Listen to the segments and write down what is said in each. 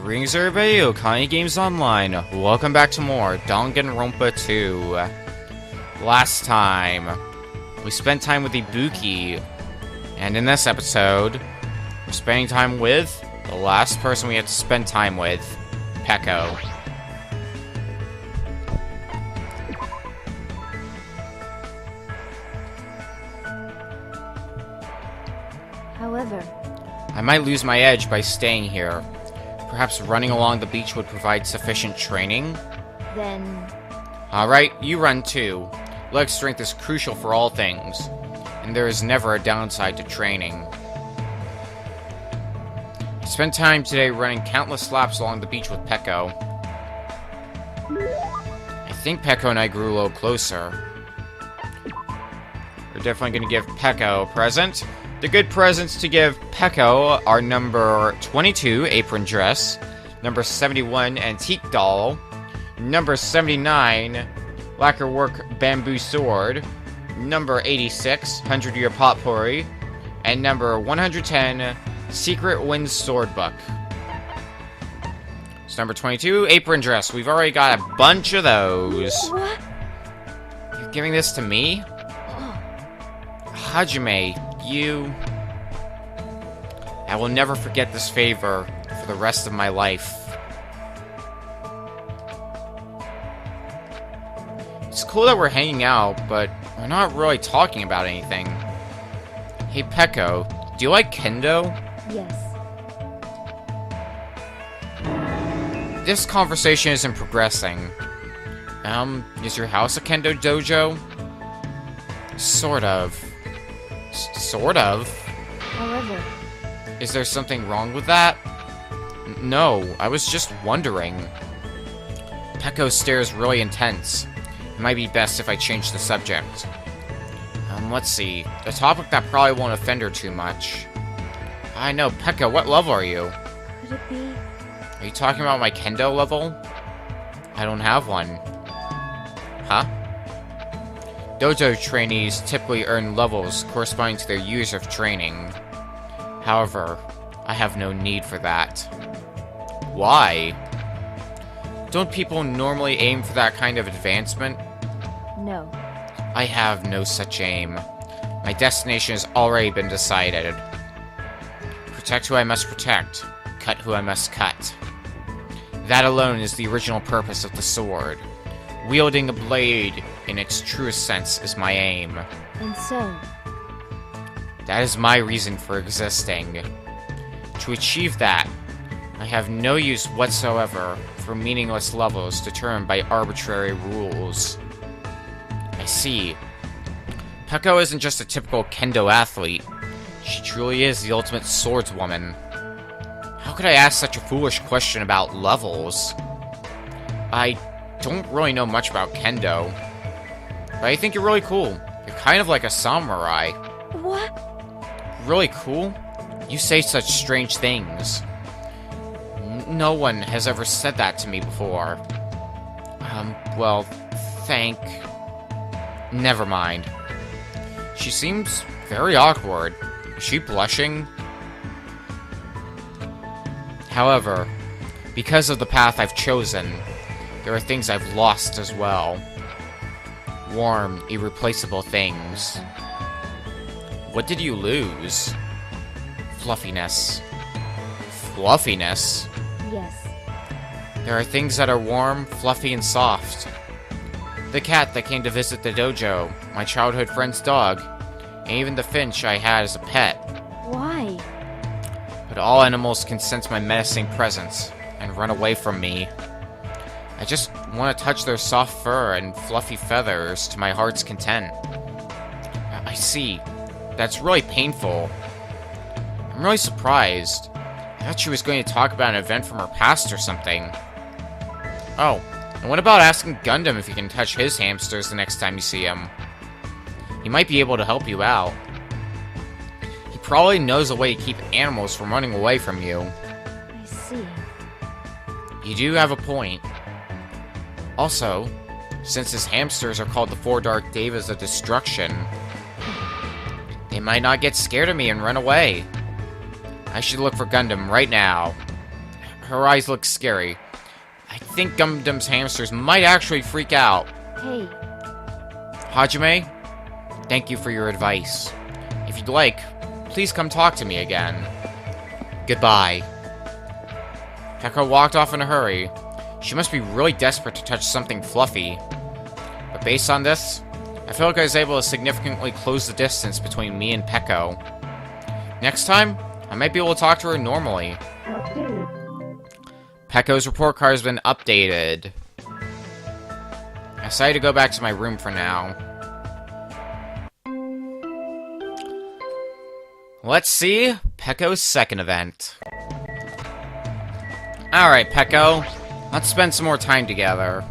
Greetings everybody, Okani Games Online. Welcome back to more Danganronpa 2. Last time, we spent time with Ibuki, and in this episode, we're spending time with the last person we have to spend time with, Peko. However, I might lose my edge by staying here. Perhaps running along the beach would provide sufficient training? then Alright, you run too. Leg strength is crucial for all things, and there is never a downside to training. I spent time today running countless laps along the beach with Peko. I think Peko and I grew a little closer. We're definitely going to give Peko a present. The good presents to give Peko are number 22, Apron Dress, number 71, Antique Doll, number 79, Lacquerwork Bamboo Sword, number 86, 100-Year Potpourri, and number 110, Secret Wind Sword Book. So number 22, Apron Dress. We've already got a bunch of those. what? You're giving this to me? Hajime, you... I will never forget this favor for the rest of my life. It's cool that we're hanging out, but we're not really talking about anything. Hey Peko, do you like kendo? Yes. This conversation isn't progressing. Is your house a kendo dojo? Sort of. Sort of? However, Is there something wrong with that? No, I was just wondering. Peko's stare is really intense. It might be best if I change the subject. Let's see. A topic that probably won't offend her too much. I know, Peko, what level are you? could it be? Are you talking about my kendo level? I don't have one. Huh? Dojo trainees typically earn levels corresponding to their years of training. However, I have no need for that. Why? Don't people normally aim for that kind of advancement? No. I have no such aim. My destination has already been decided. Protect who I must protect. Cut who I must cut. That alone is the original purpose of the sword. Wielding a blade in its truest sense is my aim. And so, That is my reason for existing. To achieve that, I have no use whatsoever for meaningless levels determined by arbitrary rules. I see. Peko isn't just a typical kendo athlete. She truly is the ultimate swordswoman. How could I ask such a foolish question about levels? I don't really know much about kendo, but I think you're really cool. You're kind of like a samurai. what? Really cool? You say such strange things. No one has ever said that to me before. Well, Never mind. She seems very awkward. Is she blushing? However, because of the path I've chosen, there are things I've lost as well. Warm, irreplaceable things. What did you lose? Fluffiness. Fluffiness? Yes. There are things that are warm, fluffy, and soft. The cat that came to visit the dojo, my childhood friend's dog, and even the finch I had as a pet. Why? But all animals can sense my menacing presence and run away from me. I just want to touch their soft fur and fluffy feathers to my heart's content. I see. That's really painful. I'm really surprised. I thought she was going to talk about an event from her past or something. Oh, and what about asking Gundam if you can touch his hamsters the next time you see him? He might be able to help you out. He probably knows a way to keep animals from running away from you. I see. You do have a point. Also, since his hamsters are called the Four Dark Devas of Destruction, they might not get scared of me and run away. I should look for Gundam right now. her eyes look scary. I think Gundam's hamsters might actually freak out. Hey, Hajime, thank you for your advice. If you'd like, please come talk to me again. Goodbye. Peko walked off in a hurry. She must be really desperate to touch something fluffy. But based on this, I feel like I was able to significantly close the distance between me and Peko. Next time, I might be able to talk to her normally. Peko's report card has been updated. I decided to go back to my room for now. Let's see Peko's second event. Alright, Peko. Let's spend some more time together.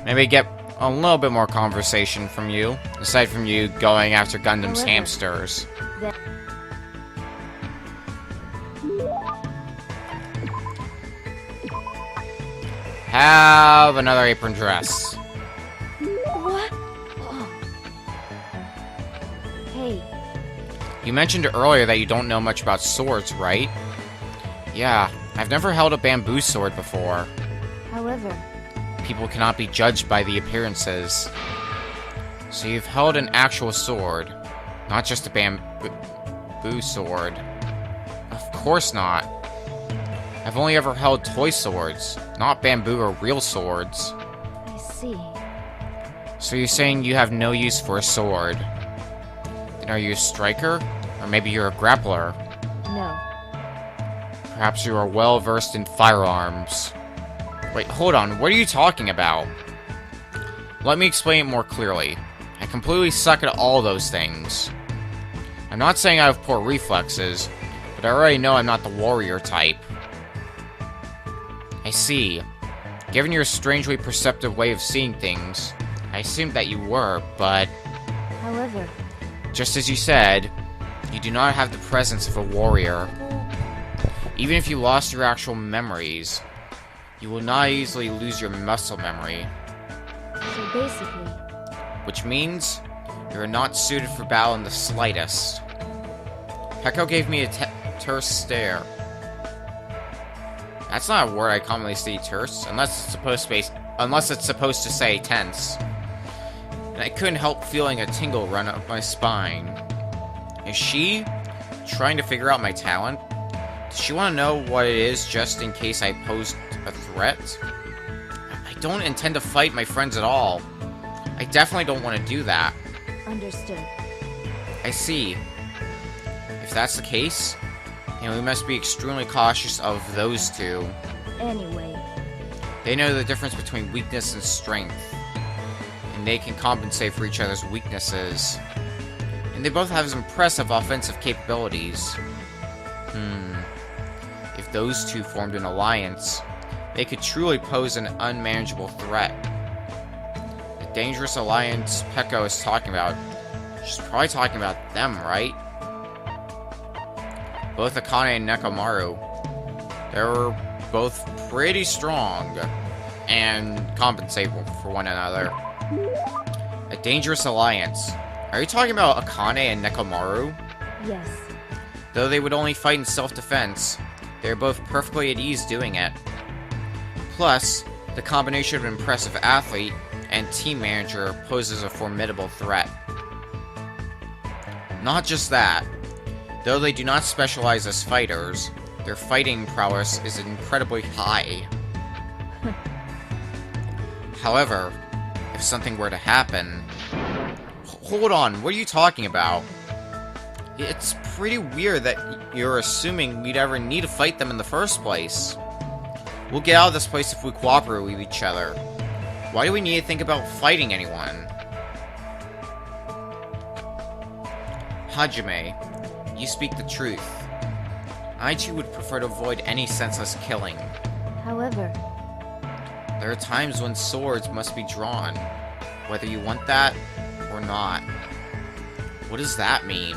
Maybe get a little bit more conversation from you, aside from you going after Gundam's hamsters. Have another apron dress. what? Oh. Hey, You mentioned earlier that you don't know much about swords, right? Yeah, I've never held a bamboo sword before. however, People cannot be judged by the appearances. So you've held an actual sword, not just a bamboo sword. Of course not. I've only ever held toy swords, not bamboo or real swords. I see. So you're saying you have no use for a sword? Then are you a striker? Or maybe you're a grappler? No. Perhaps you are well versed in firearms. Wait, hold on, what are you talking about? Let me explain it more clearly. I completely suck at all those things. I'm not saying I have poor reflexes, but I already know I'm not the warrior type. I see. Given your strangely perceptive way of seeing things, I assumed that you were, but However, just as you said, you do not have the presence of a warrior. Even if you lost your actual memories, you will not easily lose your muscle memory. so basically, Which means you are not suited for battle in the slightest. Peko gave me a terse stare. That's not a word I commonly say, terse, unless it's supposed to say tense. And I couldn't help feeling a tingle run up my spine. Is she trying to figure out my talent? Does she want to know what it is just in case I posed a threat? I don't intend to fight my friends at all. I definitely don't want to do that. understood. I see. If that's the case, then we must be extremely cautious of those two. Anyway, They know the difference between weakness and strength, and they can compensate for each other's weaknesses. And they both have impressive offensive capabilities. If those two formed an alliance, they could truly pose an unmanageable threat. The dangerous alliance Peko is talking about, she's probably talking about them, right? Both Akane and Nekomaru, they were both pretty strong and compensate for one another. A dangerous alliance. Are you talking about Akane and Nekomaru? yes. Though they would only fight in self-defense, they are both perfectly at ease doing it. Plus, the combination of impressive athlete and team manager poses a formidable threat. Not just that, though they do not specialize as fighters, their fighting prowess is incredibly high. However, if something were to happen... Hold on, what are you talking about? It's pretty weird that you're assuming we'd ever need to fight them in the first place. We'll get out of this place if we cooperate with each other. Why do we need to think about fighting anyone? Hajime, you speak the truth. I too would prefer to avoid any senseless killing. However, There are times when swords must be drawn, whether you want that or not. What does that mean?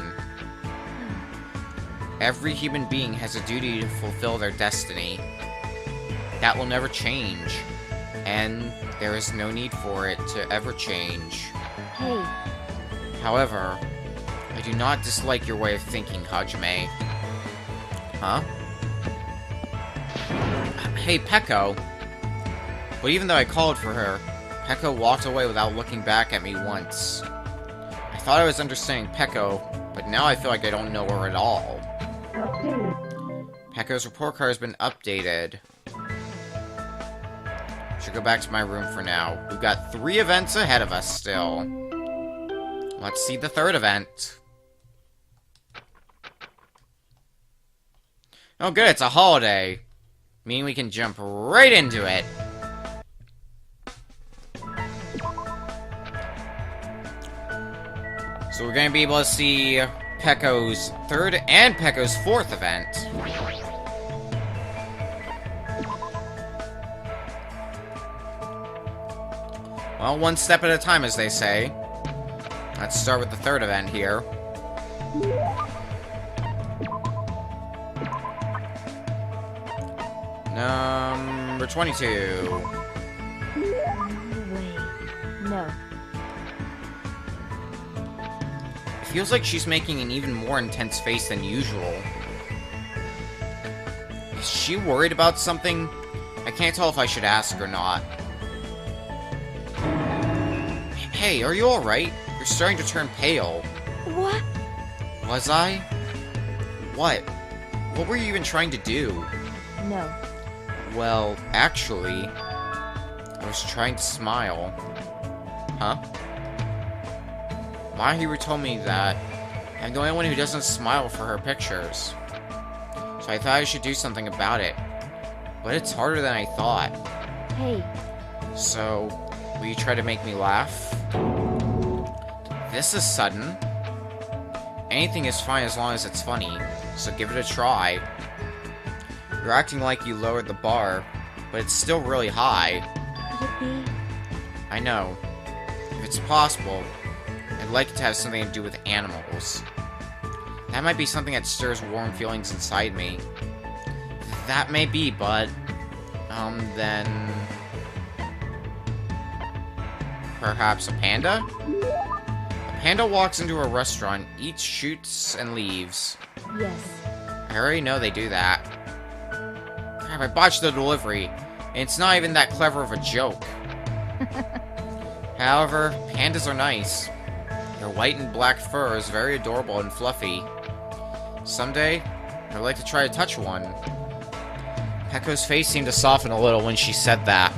Every human being has a duty to fulfill their destiny. That will never change, and there is no need for it to ever change. hey, However, I do not dislike your way of thinking, Hajime. Huh? Hey, Peko. But even though I called for her, Peko walked away without looking back at me once. I thought I was understanding Peko, but now I feel like I don't know her at all. Peko's report card has been updated. Should go back to my room for now. We've got 3 events ahead of us still. Let's see the 3rd event. Oh good, it's a holiday. Meaning we can jump right into it. So we're going to be able to see Peko's 3rd and Peko's 4th event. Well, one step at a time, as they say. Let's start with the 3rd event here. Number 22. Wait. No. It feels like she's making an even more intense face than usual. Is she worried about something? I can't tell if I should ask or not. Hey, are you alright? You're starting to turn pale. What? Was I? What? What were you even trying to do? No. Well, actually, I was trying to smile. Huh? Mahiru told me that I'm the only one who doesn't smile for her pictures. So I thought I should do something about it. But it's harder than I thought. Hey. So, will you try to make me laugh? This is sudden. Anything is fine as long as it's funny, so give it a try. You're acting like you lowered the bar, but it's still really high. Could it be? I know. If it's possible, I'd like it to have something to do with animals. That might be something that stirs warm feelings inside me. That may be, but... then... perhaps a panda? A panda walks into a restaurant, eats, shoots, and leaves. Yes. I already know they do that. Crap, I botched the delivery, and it's not even that clever of a joke. However, pandas are nice. Their white and black fur is very adorable and fluffy. Someday, I'd like to try to touch one. Peko's face seemed to soften a little when she said that.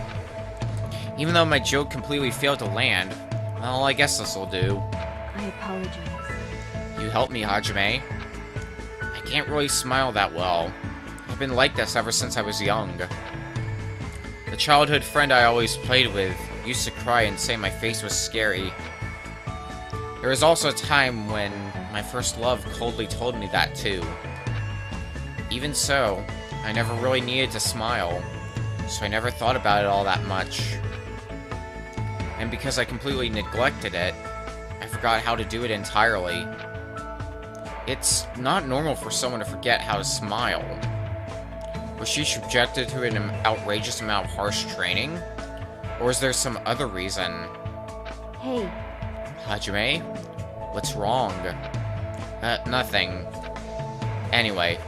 Even though my joke completely failed to land, well, I guess this'll do. I apologize. You helped me, Hajime. I can't really smile that well. I've been like this ever since I was young. The childhood friend I always played with used to cry and say my face was scary. There was also a time when my first love coldly told me that too. Even so, I never really needed to smile, so I never thought about it all that much. And because I completely neglected it, I forgot how to do it entirely. It's not normal for someone to forget how to smile. Was she subjected to an outrageous amount of harsh training? Or is there some other reason? Hey. Hajime? What's wrong? Nothing. Anyway,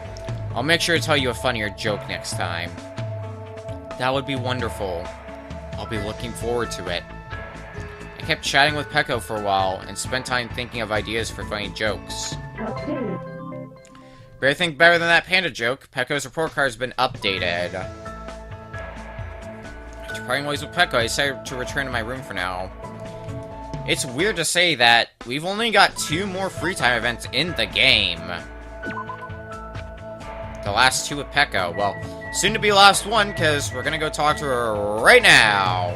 I'll make sure to tell you a funnier joke next time. That would be wonderful. I'll be looking forward to it. I kept chatting with Peko for a while, and spent time thinking of ideas for funny jokes. Better think better than that panda joke. Peko's report card has been updated. After parting ways with Peko, I decided to return to my room for now. It's weird to say that we've only got 2 more free time events in the game. The last 2 with Peko. Well, soon to be last one, because we're gonna go talk to her right now.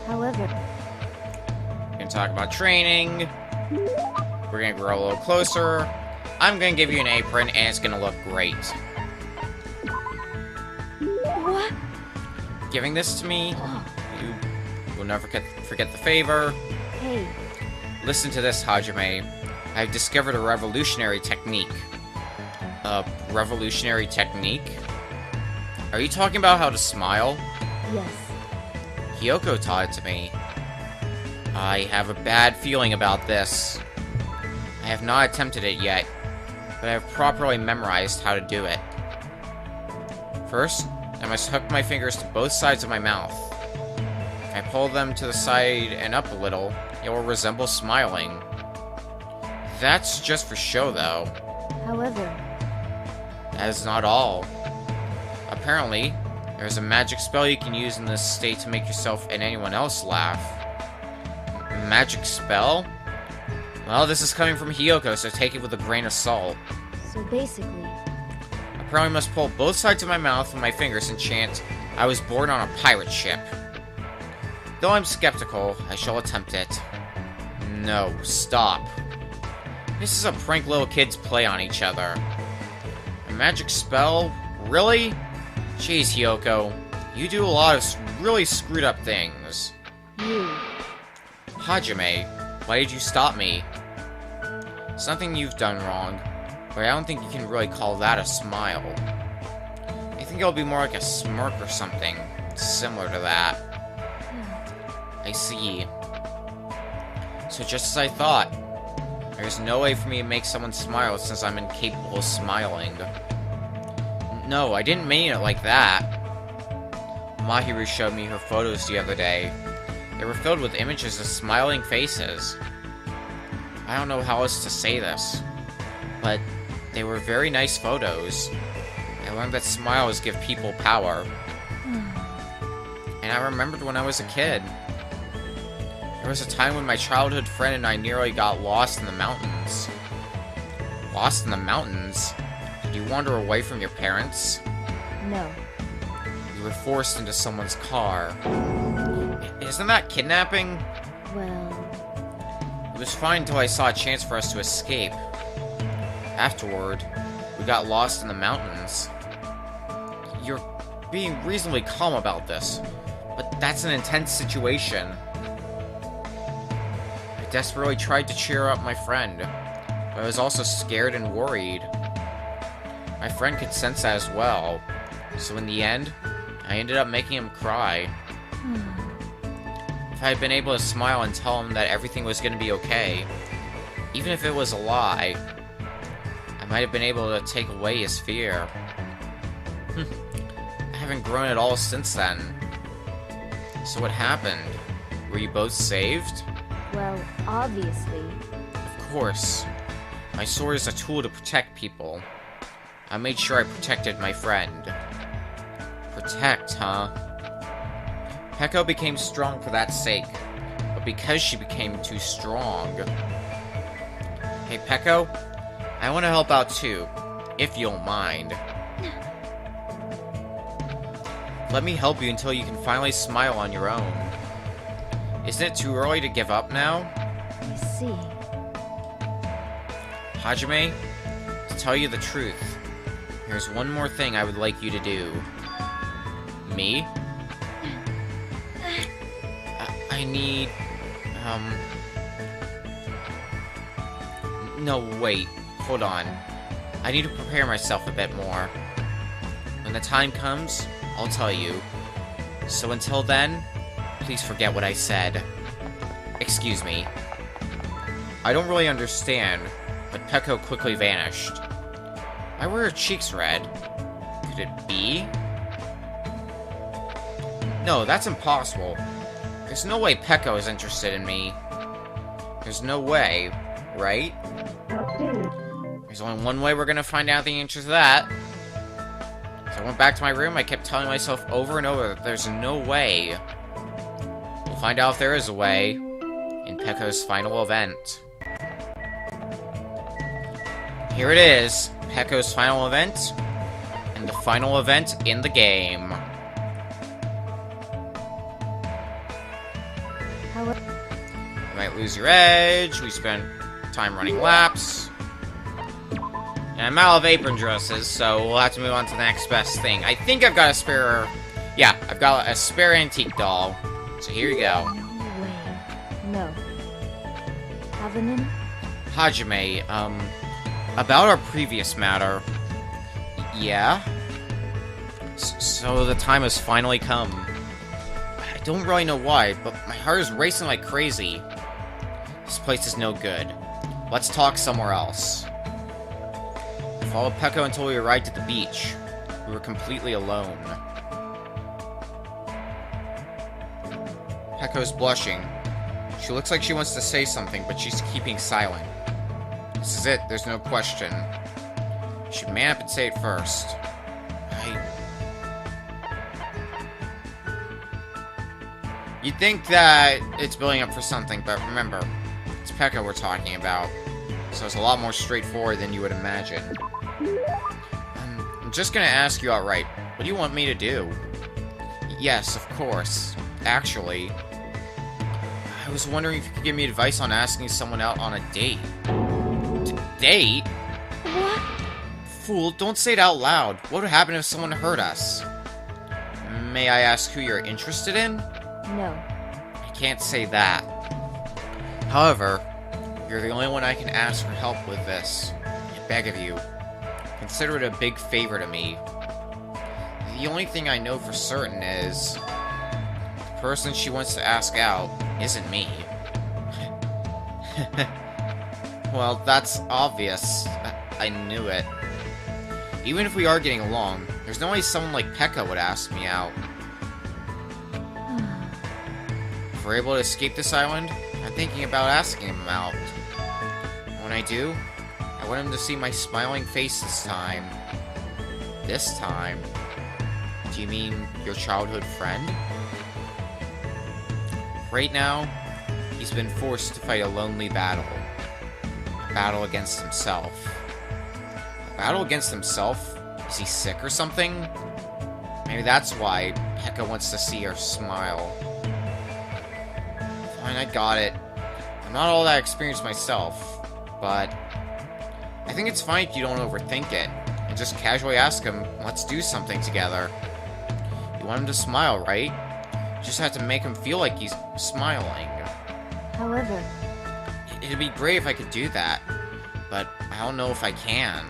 However. We're gonna talk about training. We're gonna grow a little closer. I'm gonna give you an apron, and it's gonna look great. What? Giving this to me, you will never forget the favor. Hey. Listen to this, Hajime. I've discovered a revolutionary technique. A revolutionary technique? Are you talking about how to smile? Yes. Hiyoko taught it to me. I have a bad feeling about this. I have not attempted it yet, but I have properly memorized how to do it. First, I must hook my fingers to both sides of my mouth. If I pull them to the side and up a little, it will resemble smiling. That's just for show, though. However, That is not all. Apparently, there is a magic spell you can use in this state to make yourself and anyone else laugh. Magic spell? Well, this is coming from Hiyoko, so take it with a grain of salt. so basically, Apparently, I must pull both sides of my mouth with my fingers and chant, "I was born on a pirate ship." Though I'm skeptical, I shall attempt it. No, stop. This is a prank little kids play on each other. A magic spell? Really? Jeez, Hiyoko. You do a lot of really screwed up things. you. Hajime, why did you stop me? It's nothing you've done wrong, but I don't think you can really call that a smile. I think it'll be more like a smirk or something, similar to that. I see. So just as I thought, there's no way for me to make someone smile since I'm incapable of smiling. No, I didn't mean it like that. Mahiru showed me her photos the other day. They were filled with images of smiling faces. I don't know how else to say this, but they were very nice photos. I learned that smiles give people power. And I remembered when I was a kid. There was a time when my childhood friend and I nearly got lost in the mountains. Lost in the mountains? Did you wander away from your parents? No. You were forced into someone's car. Isn't that kidnapping? Well, It was fine until I saw a chance for us to escape. Afterward, we got lost in the mountains. You're being reasonably calm about this, but that's an intense situation. I desperately tried to cheer up my friend, but I was also scared and worried. My friend could sense that as well, so in the end, I ended up making him cry. If I had been able to smile and tell him that everything was going to be okay, even if it was a lie, I might have been able to take away his fear. I haven't grown at all since then. So what happened? Were you both saved? well, obviously. Of course. My sword is a tool to protect people. I made sure I protected my friend. Protect, huh? Peko became strong for that sake, but because she became too strong... Hey, Peko? I want to help out too, if you don't mind. Let me help you until you can finally smile on your own. Isn't it too early to give up now? I see. Hajime, to tell you the truth, there's one more thing I would like you to do. Me? I need... No, wait. Hold on. I need to prepare myself a bit more. When the time comes, I'll tell you. So until then, please forget what I said. Excuse me. I don't really understand, but Peko quickly vanished. Why were her cheeks red? Could it be? No, that's impossible. There's no way Peko is interested in me. There's no way, right? There's only one way we're gonna find out the answer to that. So I went back to my room, I kept telling myself over and over that there's no way. We'll find out if there is a way in Peko's final event. Here it is, Peko's final event, and the final event in the game. However, You might lose your edge, we spent time running laps. And I'm out of apron dresses, so we'll have to move on to the next best thing. I think I've got a spare... Yeah, I've got a spare antique doll. So here you go. no way. No. Have a minute? Hajime, about our previous matter... Yeah? So the time has finally come. I I don't really know why, but my heart is racing like crazy. This place is no good. Let's talk somewhere else. I followed Peko until we arrived at the beach. We were completely alone. Peko's blushing. She looks like she wants to say something, but she's keeping silent. This is it, there's no question. You should man up and say it first. You'd think that it's building up for something, but remember, it's Peko we're talking about. So it's a lot more straightforward than you would imagine. I'm just gonna ask you outright, what do you want me to do? Yes, of course. Actually, I was wondering if you could give me advice on asking someone out on a date. Date? What? Fool, don't say it out loud. What would happen if someone hurt us? May I ask who you're interested in? No. I can't say that. However, you're the only one I can ask for help with this. I beg of you. Consider it a big favor to me. The only thing I know for certain is the person she wants to ask out isn't me. Well, that's obvious. I knew it. Even if we are getting along, there's no way someone like Peko would ask me out. If we're able to escape this island, I'm thinking about asking him out. When I do, I want him to see my smiling face this time. This time? Do you mean your childhood friend? Right now, he's been forced to fight a lonely battle. A battle against himself. A battle against himself? Is he sick or something? Maybe that's why Peko wants to see her smile. Fine, I got it. I'm not all that experienced myself, but I think it's fine if you don't overthink it, and just casually ask him, let's do something together. You want him to smile, right? You just have to make him feel like he's smiling. However, It'd be great if I could do that, but I don't know if I can.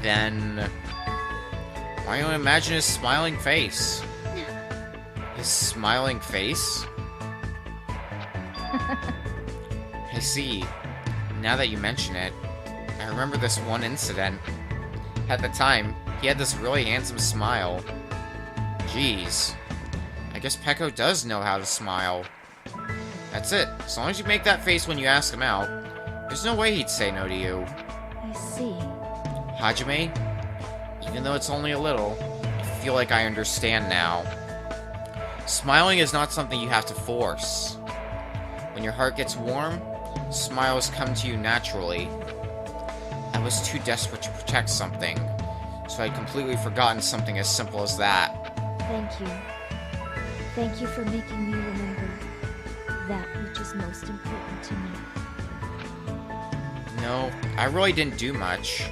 Then why don't I imagine his smiling face? His smiling face? I see. Now that you mention it, I remember this one incident. At the time, he had this really handsome smile. Jeez. I guess Peko does know how to smile. That's it. As long as you make that face when you ask him out, there's no way he'd say no to you. I see. Hajime, even though it's only a little, I feel like I understand now. Smiling is not something you have to force. When your heart gets warm, smiles come to you naturally. I was too desperate to protect something, so I'd completely forgotten something as simple as that. Thank you. Thank you for making me remember that which is most important to me. No, I really didn't do much.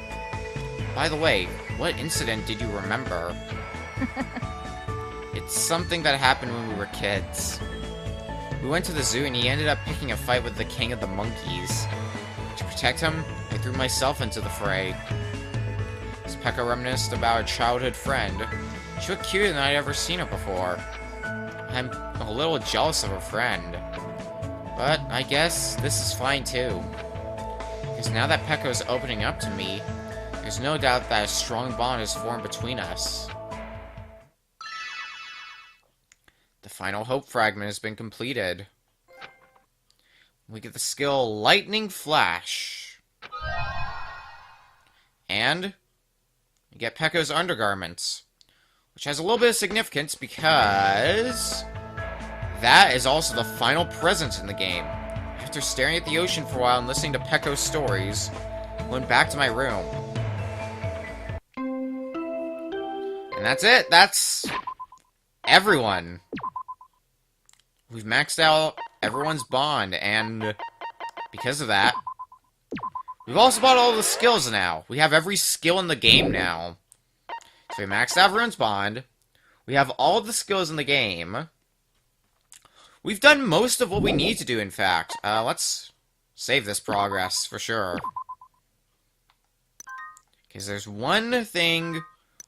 By the way, what incident did you remember? It's something that happened when we were kids. We went to the zoo and he ended up picking a fight with the king of the monkeys. To protect him, I threw myself into the fray. As Peko reminisced about a childhood friend, she looked cuter than I'd ever seen her before. I'm a little jealous of her friend. But I guess this is fine too. Because now that Peko's opening up to me, there's no doubt that a strong bond is formed between us. The final hope fragment has been completed. We get the skill Lightning Flash. And we get Peko's undergarments, which has a little bit of significance because that is also the final present in the game. After staring at the ocean for a while and listening to Peko's stories, I went back to my room. And that's it. That's everyone. We've maxed out everyone's bond, and because of that, we've also bought all the skills now. We have every skill in the game now. So we maxed out everyone's bond. We have all of the skills in the game. We've done most of what we need to do, in fact. Let's save this progress, for sure. Because there's one thing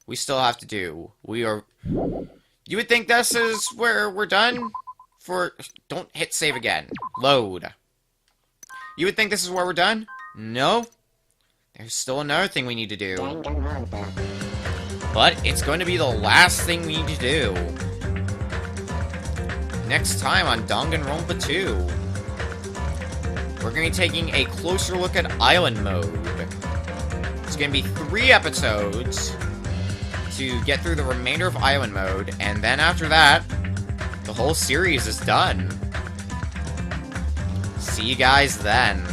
we still have to do. You would think this is where we're done? Don't hit save again. Load. You would think this is where we're done? No. There's still another thing we need to do. But it's going to be the last thing we need to do. Next time on Danganronpa 2. We're going to be taking a closer look at Island Mode. It's going to be 3 episodes to get through the remainder of Island Mode, and then after that, the whole series is done. See you guys then.